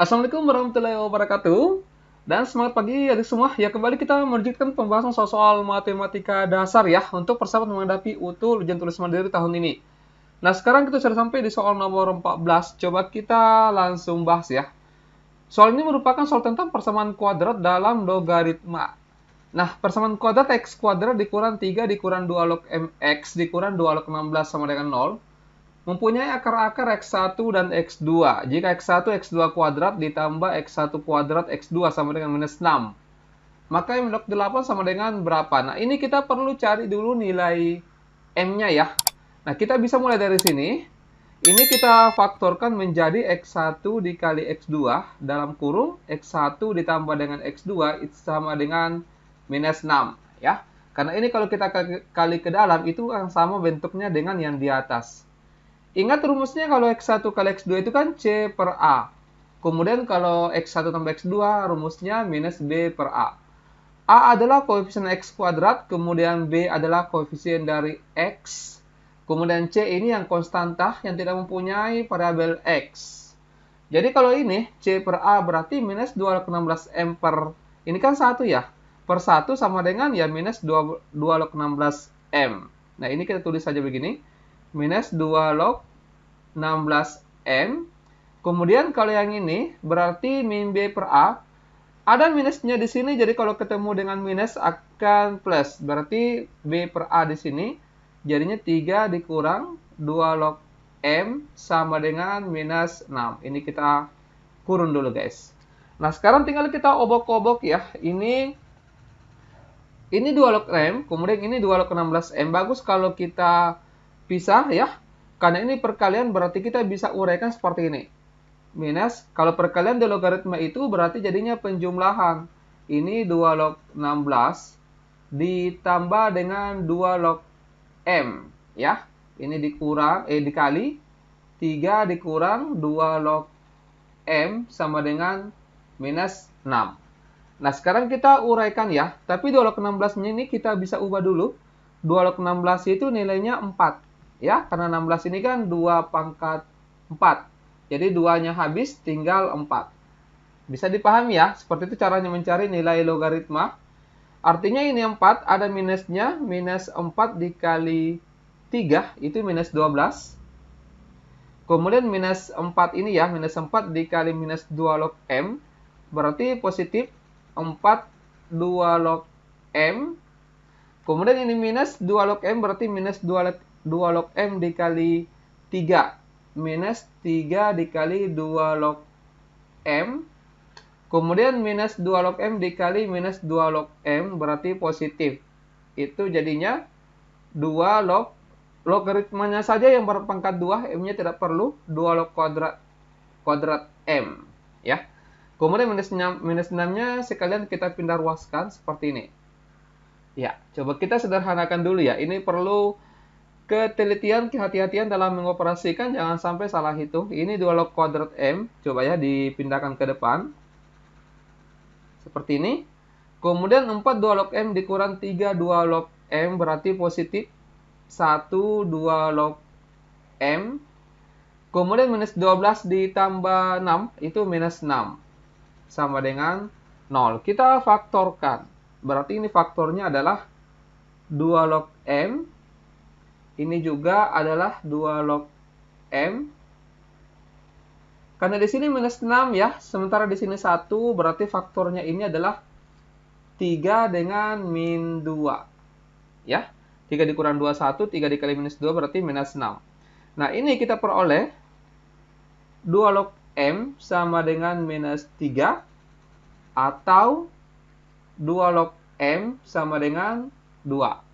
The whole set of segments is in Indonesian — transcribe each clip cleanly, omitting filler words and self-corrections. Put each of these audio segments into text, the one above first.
Assalamualaikum warahmatullahi wabarakatuh. Dan semangat pagi adik semua. Ya, kembali kita melanjutkan pembahasan soal matematika dasar ya untuk persiapan menghadapi UTU ujian tulis mandiri tahun ini. Nah, sekarang kita sudah sampai di soal nomor 14. Coba kita langsung bahas ya. Soal ini merupakan soal tentang persamaan kuadrat dalam logaritma. Nah, persamaan kuadrat x kuadrat dikurang 3 dikurang 2 log mx dikurang 2 log 16 sama dengan 0 mempunyai akar-akar x1 dan x2. Jika x1 x2 kuadrat ditambah x1 kuadrat x2 sama dengan minus 6. Maka m log 8 sama dengan berapa? Nah, ini kita perlu cari dulu nilai m-nya ya. Nah, kita bisa mulai dari sini. Ini kita faktorkan menjadi x1 dikali x2 dalam kurung x1 ditambah dengan x2 itu sama dengan minus 6 ya. Karena ini kalau kita kali ke dalam itu yang sama bentuknya dengan yang di atas. Ingat rumusnya kalau x1 kali x2 itu kan C per A. Kemudian kalau x1 tambah x2 rumusnya minus B per A. A adalah koefisien x kuadrat, kemudian B adalah koefisien dari x. Kemudian C ini yang konstanta yang tidak mempunyai variabel x. Jadi kalau ini C per A berarti minus 2 log 16 M per, ini kan 1 ya. Per 1 sama dengan ya minus 2 log 16 M. Nah ini kita tulis saja begini. Minus 2 log 16M. Kemudian kalau yang ini berarti min B per A. Ada minusnya di sini, jadi kalau ketemu dengan minus akan plus. Berarti B per A di sini jadinya 3 dikurang 2 log M sama dengan minus 6. Ini kita kurun dulu guys. Nah sekarang tinggal kita obok-obok ya. Ini 2 log M, kemudian ini 2 log 16M. Bagus kalau kita pisah ya. Karena ini perkalian berarti kita bisa uraikan seperti ini. Minus, kalau perkalian di logaritma itu berarti jadinya penjumlahan. Ini 2 log 16 ditambah dengan 2 log M. Ya, ini dikali 3 dikurang 2 log M sama dengan minus 6. Nah, sekarang kita uraikan ya. Tapi 2 log 16-nya ini kita bisa ubah dulu. 2 log 16 itu nilainya 4. Ya, karena 16 ini kan 2 pangkat 4. Jadi 2-nya habis, tinggal 4. Bisa dipahami ya, seperti itu caranya mencari nilai logaritma. Artinya ini 4, ada minusnya, minus 4 dikali 3, itu minus 12. Kemudian minus 4 ini ya, minus 4 dikali minus 2 log M, berarti positif 4 2 log M. Kemudian ini minus 2 log M, berarti minus 2 log M dikali 3. Minus 3 dikali 2 log M. Kemudian minus 2 log M dikali minus 2 log M berarti positif. Itu jadinya 2 log, logaritmanya saja yang berpangkat 2, M-nya tidak perlu, 2 log kuadrat M. Ya. Kemudian minus 6-nya sekalian kita pindah ruaskan seperti ini. Ya, coba kita sederhanakan dulu ya. Ini perlu ketelitian, kehati-hatian dalam mengoperasikan, jangan sampai salah hitung. Ini 2 log kuadrat M, coba ya dipindahkan ke depan. Seperti ini. Kemudian 4 2 log M dikurang 3 2 log M berarti positif 1 2 log M. Kemudian minus 12 ditambah 6 itu minus 6. Sama dengan 0. Kita faktorkan. Berarti ini faktornya adalah 2 log M. Ini juga adalah 2 log M. Karena di sini minus 6 ya, sementara di sini 1, berarti faktornya ini adalah 3 dengan min 2. Ya, 3 dikurang 2, 1, 3 dikali minus 2 berarti minus 6. Nah, ini kita peroleh 2 log M sama dengan minus 3 atau 2 log M sama dengan 2.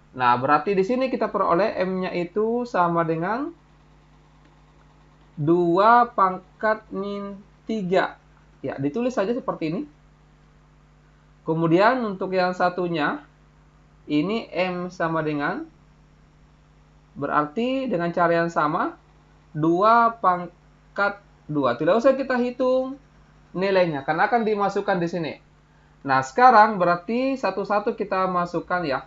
Nah, berarti di sini kita peroleh M-nya itu sama dengan 2 pangkat min 3. Ya, ditulis saja seperti ini. Kemudian untuk yang satunya, ini M sama dengan, berarti dengan cara yang sama, 2 pangkat 2. Tidak usah kita hitung nilainya, karena akan dimasukkan di sini. Nah, sekarang berarti satu-satu kita masukkan ya.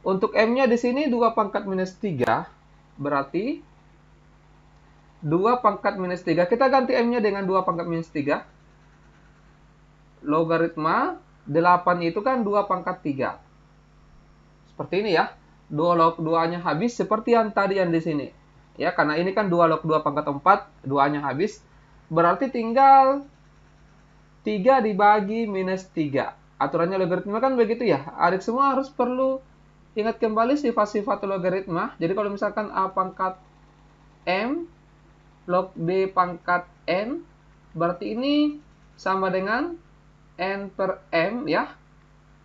Untuk M-nya di sini 2 pangkat minus 3, berarti 2 pangkat minus 3. Kita ganti M-nya dengan 2 pangkat minus 3. Logaritma 8 itu kan 2 pangkat 3. Seperti ini ya. 2 log 2-nya habis seperti yang tadi yang di sini. Ya, karena ini kan 2 log 2 pangkat 4, 2-nya habis. Berarti tinggal 3 dibagi minus 3. Aturannya logaritma kan begitu ya. Adik semua harus perlu ingat kembali sifat-sifat logaritma. Jadi kalau misalkan A pangkat M log B pangkat N, berarti ini sama dengan N per M ya.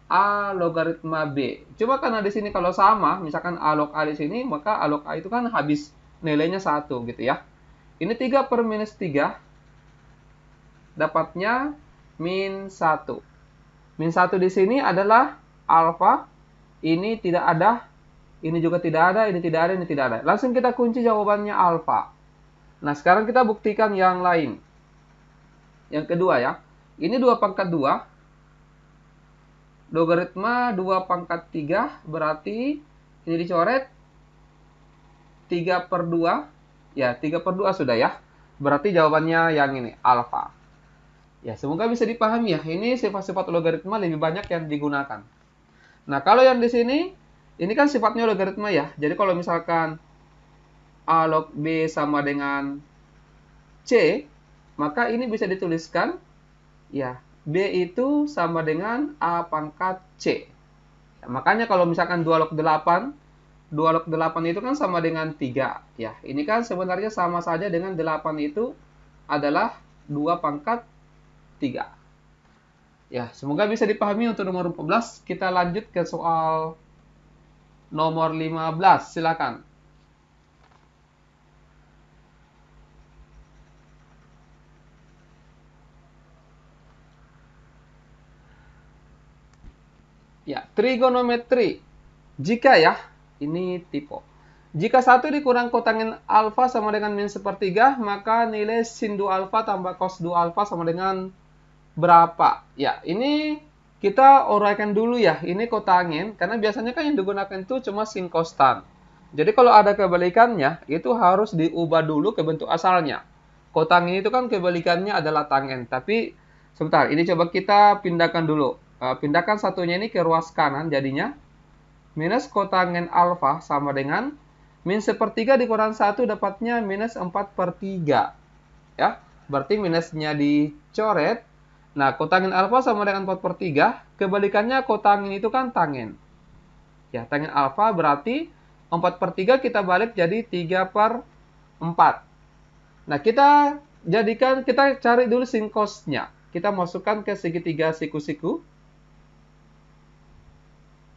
A logaritma B. Cuma karena di sini kalau sama, misalkan A log A di sini, maka A log A itu kan habis nilainya 1 gitu ya. Ini 3 per minus 3, dapatnya min 1. Min 1 di sini adalah alfa. Ini tidak ada. Ini juga tidak ada. Ini tidak ada. Ini tidak ada. Langsung kita kunci jawabannya alfa. Nah, sekarang kita buktikan yang lain. Yang kedua ya. Ini 2 pangkat 2. Logaritma 2 pangkat 3. Berarti ini dicoret. 3 per 2. Ya, 3 per 2 sudah ya. Berarti jawabannya yang ini. Alfa. Ya, semoga bisa dipahami ya. Ini sifat-sifat logaritma lebih banyak yang digunakan. Nah, kalau yang di sini, ini kan sifatnya logaritma ya. Jadi kalau misalkan A log B sama dengan C, maka ini bisa dituliskan, ya, B itu sama dengan A pangkat C. Ya, makanya kalau misalkan 2 log 8, 2 log 8 itu kan sama dengan 3. Ya, ini kan sebenarnya sama saja dengan 8 itu adalah 2 pangkat 3. Ya, semoga bisa dipahami untuk nomor 14. Kita lanjut ke soal nomor 15. Silakan. Ya, trigonometri. Jika ya, ini tipe. Jika 1 dikurang kotangin alfa sama dengan min 1/3, maka nilai sin 2 alfa tambah cos 2 alfa sama dengan berapa? Ya, ini kita uraikan dulu ya. Ini kotangin, karena biasanya kan yang digunakan itu cuma sin kostan. Jadi kalau ada kebalikannya, itu harus diubah dulu ke bentuk asalnya. Kotangin itu kan kebalikannya adalah tangen. Tapi, sebentar, ini coba kita pindahkan dulu. Pindahkan satunya ini ke ruas kanan, jadinya minus kotangin alfa sama dengan min 1/3 dikurang 1 dapatnya minus 4/3. Ya, berarti minusnya dicoret. Nah, kotangin alfa sama dengan 4/3. Kebalikannya kotangin itu kan tangen. Ya, tangen alfa berarti 4/3 kita balik jadi 3/4. Nah, kita cari dulu sin cosnya. Kita masukkan ke segitiga siku-siku.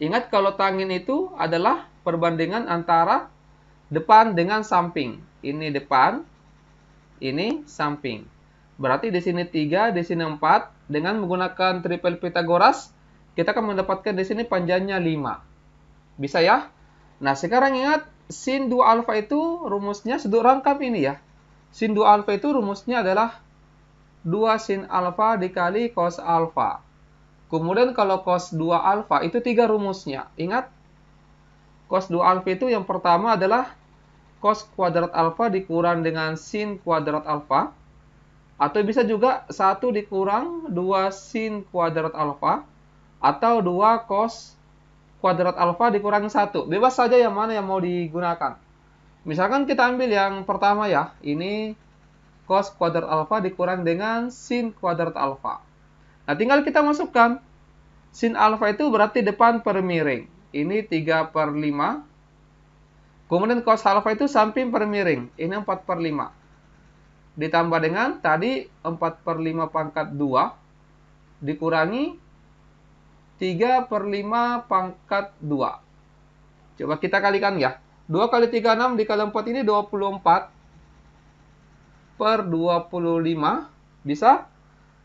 Ingat kalau tangen itu adalah perbandingan antara depan dengan samping. Ini depan, ini samping. Berarti di sini 3, di sini 4. Dengan menggunakan triple Pythagoras, kita akan mendapatkan di sini panjangnya 5. Bisa ya? Nah, sekarang ingat, sin 2 alfa itu rumusnya seduk rangkap ini ya. Sin 2 alfa itu rumusnya adalah 2 sin alfa dikali cos alfa. Kemudian kalau cos 2 alfa itu 3 rumusnya. Ingat, cos 2 alfa itu yang pertama adalah cos kuadrat alfa dikurang dengan sin kuadrat alfa. Atau bisa juga 1 dikurang 2 sin kuadrat alfa. Atau 2 cos kuadrat alfa dikurang 1. Bebas saja yang mana yang mau digunakan. Misalkan kita ambil yang pertama ya. Ini cos kuadrat alfa dikurang dengan sin kuadrat alfa. Nah, tinggal kita masukkan. Sin alfa itu berarti depan per miring. Ini 3/5. Kemudian cos alfa itu samping per miring. Ini 4/5. Ditambah dengan tadi 4/5 pangkat 2 dikurangi 3/5 pangkat 2. Coba kita kalikan ya. 2 kali 3, 6, dikali 4 ini 24/25. Bisa?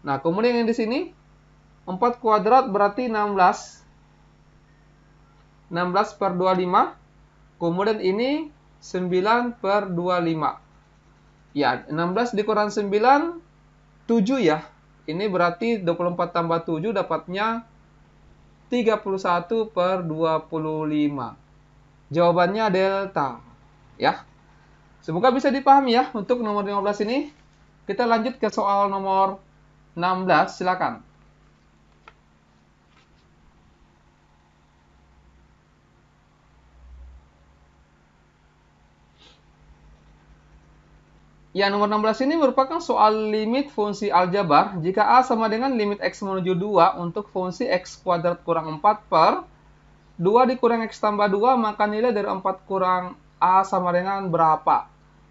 Nah, kemudian yang di sini 4 kuadrat berarti 16. 16/25. Kemudian ini 9/25. Ya, 16 dikurang 9, 7 ya. Ini berarti 24 tambah 7 dapatnya 31/25. Jawabannya delta. Ya. Semoga bisa dipahami ya untuk nomor 15 ini. Kita lanjut ke soal nomor 16, silakan. Ya, nomor 16 ini merupakan soal limit fungsi aljabar jika A sama dengan limit X menuju 2 untuk fungsi X kuadrat kurang 4 per 2 dikurang X tambah 2, maka nilai dari 4 kurang A sama dengan berapa?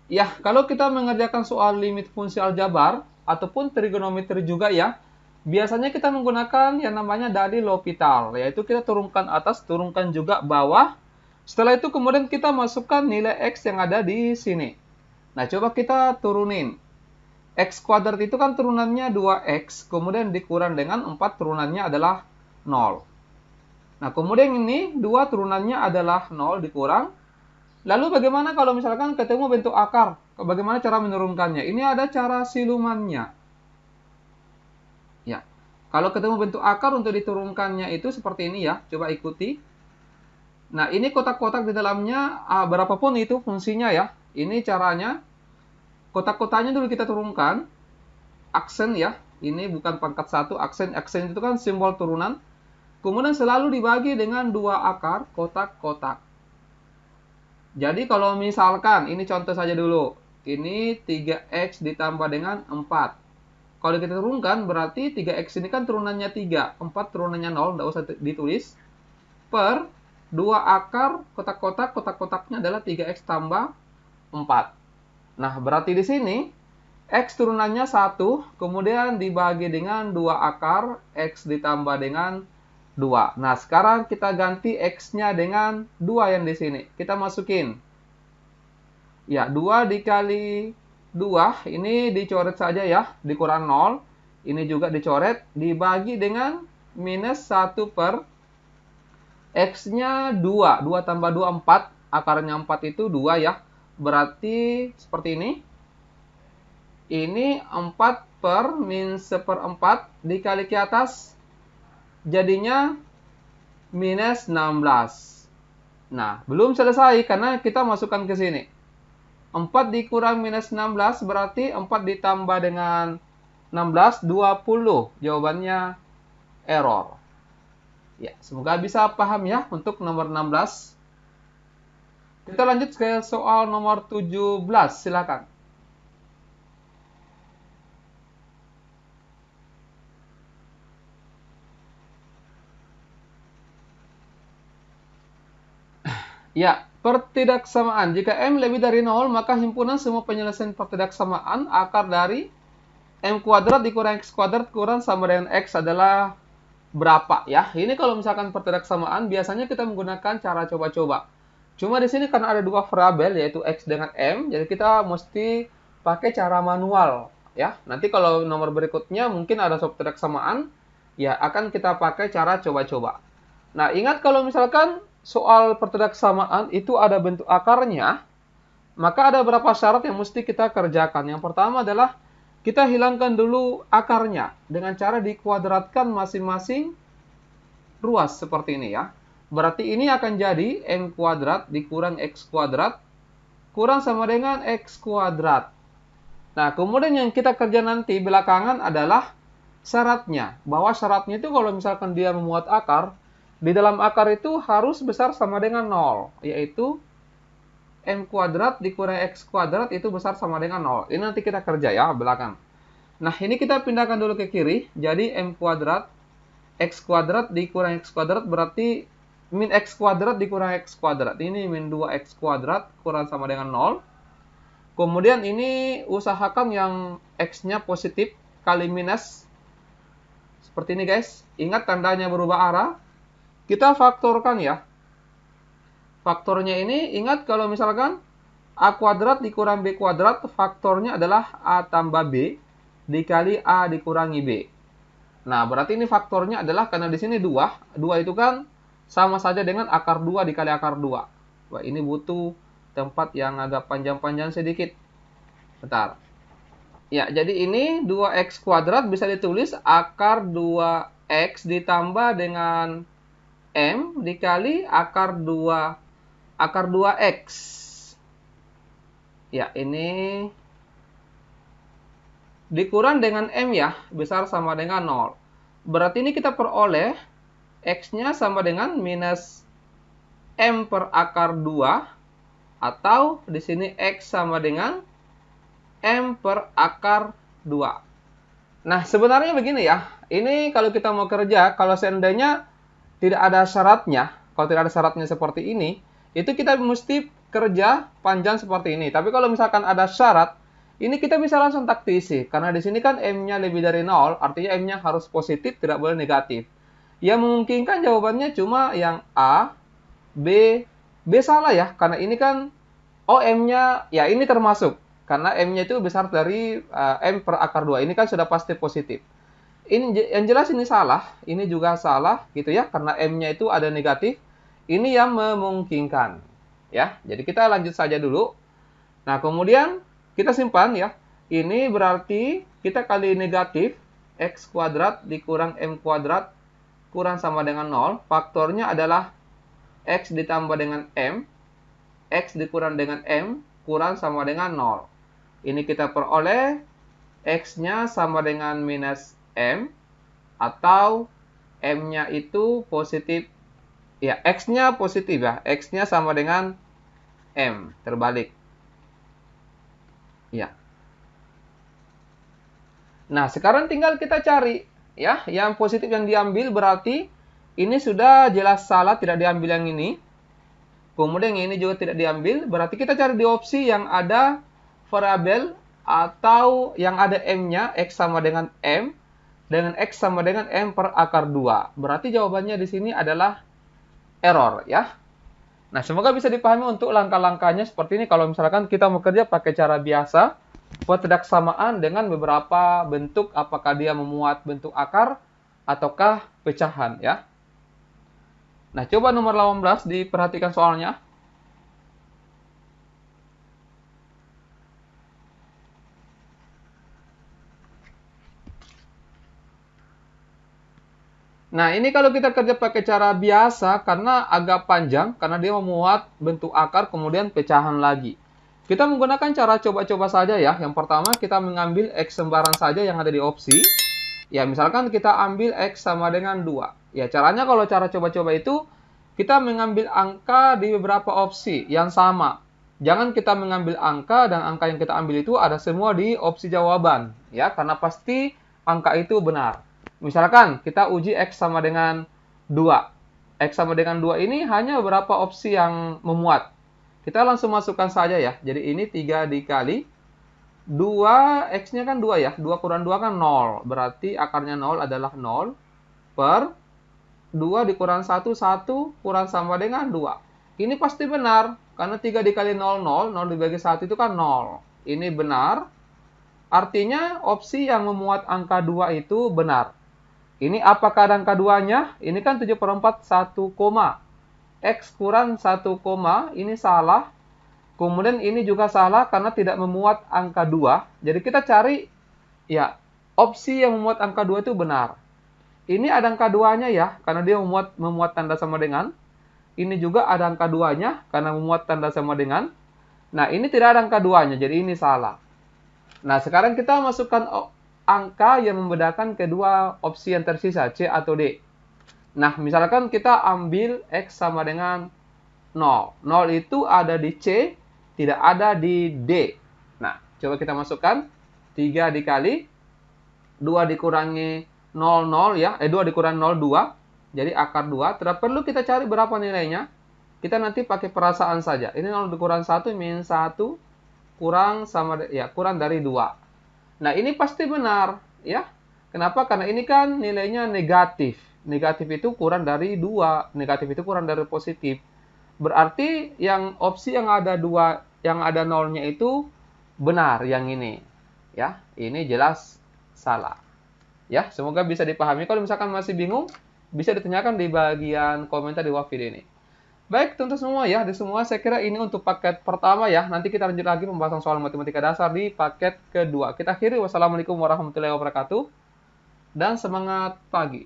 Ya, kalau kita mengerjakan soal limit fungsi aljabar, ataupun trigonometri juga ya, biasanya kita menggunakan yang namanya dari L'Hopital, yaitu kita turunkan atas, turunkan juga bawah. Setelah itu kemudian kita masukkan nilai X yang ada di sini. Nah, coba kita turunin. X kuadrat itu kan turunannya 2X, kemudian dikurang dengan 4 turunannya adalah 0. Nah, kemudian ini 2 turunannya adalah 0 dikurang. Lalu bagaimana kalau misalkan ketemu bentuk akar? Bagaimana cara menurunkannya? Ini ada cara silumannya. Ya, kalau ketemu bentuk akar untuk diturunkannya itu seperti ini ya. Coba ikuti. Nah, ini kotak-kotak di dalamnya, berapapun itu fungsinya ya. Ini caranya. Kotak-kotaknya dulu kita turunkan. Aksen ya. Ini bukan pangkat 1. Aksen itu kan simbol turunan. Kemudian selalu dibagi dengan 2 akar kotak-kotak. Jadi kalau misalkan, ini contoh saja dulu. Ini 3X ditambah dengan 4. Kalau kita turunkan, berarti 3X ini kan turunannya 3. 4 turunannya 0, tidak usah ditulis. Per 2 akar kotak-kotaknya adalah 3X tambah 4. Nah, berarti di sini, X turunannya 1, kemudian dibagi dengan 2 akar, X ditambah dengan 2. Nah, sekarang kita ganti X-nya dengan 2 yang di sini. Kita masukin. Ya, 2 dikali 2, ini dicoret saja ya, dikurang 0. Ini juga dicoret, dibagi dengan minus 1 per X-nya 2. 2 tambah 2, 4. Akarnya 4 itu 2 ya. Berarti seperti ini. Ini 4 per min 1/4 dikali ke atas. Jadinya minus 16. Nah, belum selesai karena kita masukkan ke sini. 4 dikurang minus 16 berarti 4 ditambah dengan 16, 20. Jawabannya error. Ya, semoga bisa paham ya untuk nomor 16. Kita lanjut ke soal nomor 17, silakan. Ya, pertidaksamaan. Jika M lebih dari 0, maka himpunan semua penyelesaian pertidaksamaan akar dari M kuadrat dikurang X kuadrat kurang sama dengan X adalah berapa ya? Ini kalau misalkan pertidaksamaan biasanya kita menggunakan cara coba-coba. Cuma di sini karena ada 2 variabel yaitu X dengan M, jadi kita mesti pakai cara manual ya. Nanti kalau nomor berikutnya mungkin ada pertidaksamaan, ya akan kita pakai cara coba-coba. Nah, ingat kalau misalkan soal pertidaksamaan itu ada bentuk akarnya, maka ada beberapa syarat yang mesti kita kerjakan. Yang pertama adalah kita hilangkan dulu akarnya dengan cara dikuadratkan masing-masing ruas seperti ini ya. Berarti ini akan jadi M kuadrat dikurang X kuadrat kurang sama dengan X kuadrat. Nah, kemudian yang kita kerja nanti belakangan adalah syaratnya. Bahwa syaratnya itu kalau misalkan dia memuat akar, di dalam akar itu harus besar sama dengan 0. Yaitu M kuadrat dikurang X kuadrat itu besar sama dengan 0. Ini nanti kita kerja ya, belakang. Nah, ini kita pindahkan dulu ke kiri. Jadi M kuadrat, X kuadrat dikurang X kuadrat berarti min X kuadrat dikurang X kuadrat. Ini min 2X kuadrat kurang sama dengan 0. Kemudian ini usahakan yang X-nya positif kali minus. Seperti ini guys. Ingat tandanya berubah arah. Kita faktorkan ya. Faktornya ini, ingat kalau misalkan A kuadrat dikurang B kuadrat, faktornya adalah A tambah B dikali A dikurangi B. Nah, berarti ini faktornya adalah karena di sini 2. 2 itu kan sama saja dengan akar 2 dikali akar 2. Wah, ini butuh tempat yang agak panjang-panjang sedikit. Bentar. Ya, jadi ini 2X kuadrat bisa ditulis akar 2X ditambah dengan M dikali akar 2X. Ya, ini dikurang dengan M ya, besar sama dengan 0. Berarti ini kita peroleh X-nya sama dengan minus M per akar 2, atau di sini X sama dengan M per akar 2. Nah, sebenarnya begini ya. Ini kalau kita mau kerja, kalau seandainya tidak ada syaratnya, kalau tidak ada syaratnya seperti ini, itu kita mesti kerja panjang seperti ini. Tapi kalau misalkan ada syarat, ini kita bisa langsung taktisi. Karena di sini kan M-nya lebih dari 0, artinya M-nya harus positif, tidak boleh negatif. Yang memungkinkan jawabannya cuma yang A, B, B salah ya. Karena ini kan, oh M-nya, ya ini termasuk. Karena M-nya itu besar dari M per akar 2. Ini kan sudah pasti positif. Ini yang jelas ini salah, ini juga salah gitu ya, karena M-nya itu ada negatif. Ini yang memungkinkan. Ya, jadi kita lanjut saja dulu. Nah, kemudian kita simpan ya. Ini berarti kita kali negatif X kuadrat dikurang M kuadrat kurang sama dengan 0. Faktornya adalah X ditambah dengan M. X dikurang dengan M kurang sama dengan 0. Ini kita peroleh X-nya sama dengan minus M, atau M-nya itu positif. Ya, X-nya positif ya. X-nya sama dengan M, terbalik. Ya. Nah, sekarang tinggal kita cari. Ya, yang positif yang diambil berarti ini sudah jelas salah, tidak diambil yang ini. Kemudian yang ini juga tidak diambil. Berarti kita cari di opsi yang ada variabel atau yang ada M-nya, X sama dengan M, dengan X sama dengan M per akar 2. Berarti jawabannya di sini adalah error ya. Nah, semoga bisa dipahami untuk langkah-langkahnya seperti ini. Kalau misalkan kita mau kerja pakai cara biasa, tidak samaan dengan beberapa bentuk, apakah dia memuat bentuk akar ataukah pecahan ya. Nah, coba nomor 18 diperhatikan soalnya. Nah, ini kalau kita kerja pakai cara biasa, karena agak panjang, karena dia memuat bentuk akar, kemudian pecahan lagi. Kita menggunakan cara coba-coba saja ya. Yang pertama, kita mengambil X sembarang saja yang ada di opsi. Ya, misalkan kita ambil X sama dengan 2. Ya, caranya kalau cara coba-coba itu, kita mengambil angka di beberapa opsi yang sama. Jangan kita mengambil angka, dan angka yang kita ambil itu ada semua di opsi jawaban. Ya, karena pasti angka itu benar. Misalkan kita uji X sama dengan 2. X sama dengan 2 ini hanya beberapa opsi yang memuat. Kita langsung masukkan saja ya. Jadi ini 3 dikali 2, X-nya kan 2 ya. 2 kurang 2 kan 0. Berarti akarnya 0 adalah 0 per 2 dikurang 1, 1 kurang sama dengan 2. Ini pasti benar. Karena 3 dikali 0, 0. 0 dibagi 1 itu kan 0. Ini benar. Artinya opsi yang memuat angka 2 itu benar. Ini apakah ada angka 2-nya? Ini kan 7/4 1, X kurang 1, ini salah. Kemudian ini juga salah karena tidak memuat angka 2. Jadi kita cari ya opsi yang memuat angka 2 itu benar. Ini ada angka 2-nya ya, karena dia memuat tanda sama dengan. Ini juga ada angka 2-nya karena memuat tanda sama dengan. Nah, ini tidak ada angka 2-nya, jadi ini salah. Nah, sekarang kita masukkan angka yang membedakan kedua opsi yang tersisa, C atau D. Nah, misalkan kita ambil X sama dengan 0. 0 itu ada di C, tidak ada di D. Nah, coba kita masukkan. 3 dikali 2 dikurangi 0, ya. 2 dikurangi 0, 2. Jadi akar 2. Tidak perlu kita cari berapa nilainya. Kita nanti pakai perasaan saja. Ini 0 dikurang 1, min 1, kurang sama ya kurang dari 2. Nah, ini pasti benar, ya. Kenapa? Karena ini kan nilainya negatif. Negatif itu kurang dari 2, negatif itu kurang dari positif. Berarti yang opsi yang ada 2, yang ada 0-nya itu benar yang ini. Ya, ini jelas salah. Ya, semoga bisa dipahami. Kalau misalkan masih bingung, bisa ditanyakan di bagian komentar di bawah video ini. Baik, tentu semua ya, di semua saya kira ini untuk paket pertama ya. Nanti kita lanjut lagi pembahasan soal matematika dasar di paket kedua. Kita akhiri, wassalamualaikum warahmatullahi wabarakatuh, dan semangat pagi.